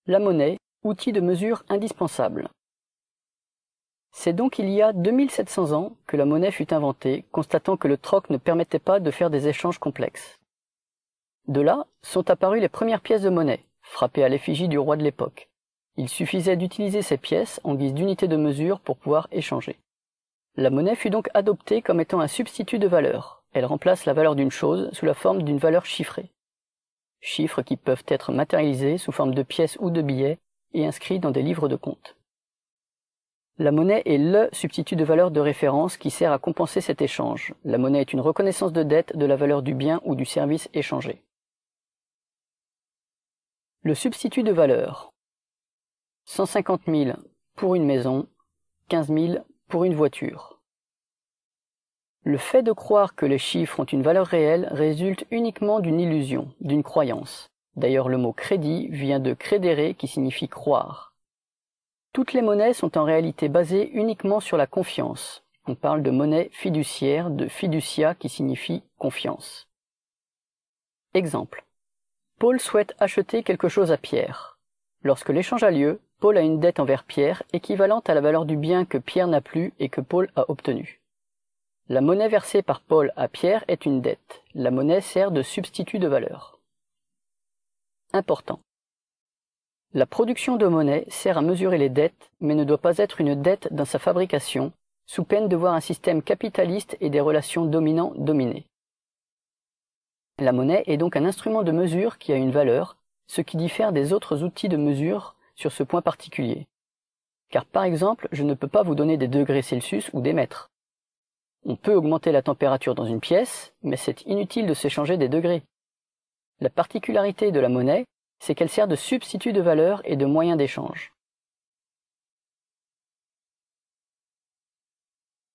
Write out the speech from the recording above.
La monnaie, outil de mesure indispensable. C'est donc il y a 2700 ans que la monnaie fut inventée, constatant que le troc ne permettait pas de faire des échanges complexes. De là sont apparues les premières pièces de monnaie, frappées à l'effigie du roi de l'époque. Il suffisait d'utiliser ces pièces en guise d'unité de mesure pour pouvoir échanger. La monnaie fut donc adoptée comme étant un substitut de valeur. Elle remplace la valeur d'une chose sous la forme d'une valeur chiffrée. Chiffres qui peuvent être matérialisés sous forme de pièces ou de billets et inscrits dans des livres de compte. La monnaie est le substitut de valeur de référence qui sert à compenser cet échange. La monnaie est une reconnaissance de dette de la valeur du bien ou du service échangé. Le substitut de valeur. 150 000 pour une maison, 15 000 pour une voiture. Le fait de croire que les chiffres ont une valeur réelle résulte uniquement d'une illusion, d'une croyance. D'ailleurs, le mot crédit vient de credere qui signifie croire. Toutes les monnaies sont en réalité basées uniquement sur la confiance. On parle de monnaie fiduciaire, de fiducia qui signifie confiance. Exemple. Paul souhaite acheter quelque chose à Pierre. Lorsque l'échange a lieu, Paul a une dette envers Pierre équivalente à la valeur du bien que Pierre n'a plus et que Paul a obtenu. La monnaie versée par Paul à Pierre est une dette. La monnaie sert de substitut de valeur. Important. La production de monnaie sert à mesurer les dettes, mais ne doit pas être une dette dans sa fabrication, sous peine de voir un système capitaliste et des relations dominant-dominé. La monnaie est donc un instrument de mesure qui a une valeur, ce qui diffère des autres outils de mesure sur ce point particulier. Car par exemple, je ne peux pas vous donner des degrés Celsius ou des mètres. On peut augmenter la température dans une pièce, mais c'est inutile de s'échanger des degrés. La particularité de la monnaie, c'est qu'elle sert de substitut de valeur et de moyen d'échange.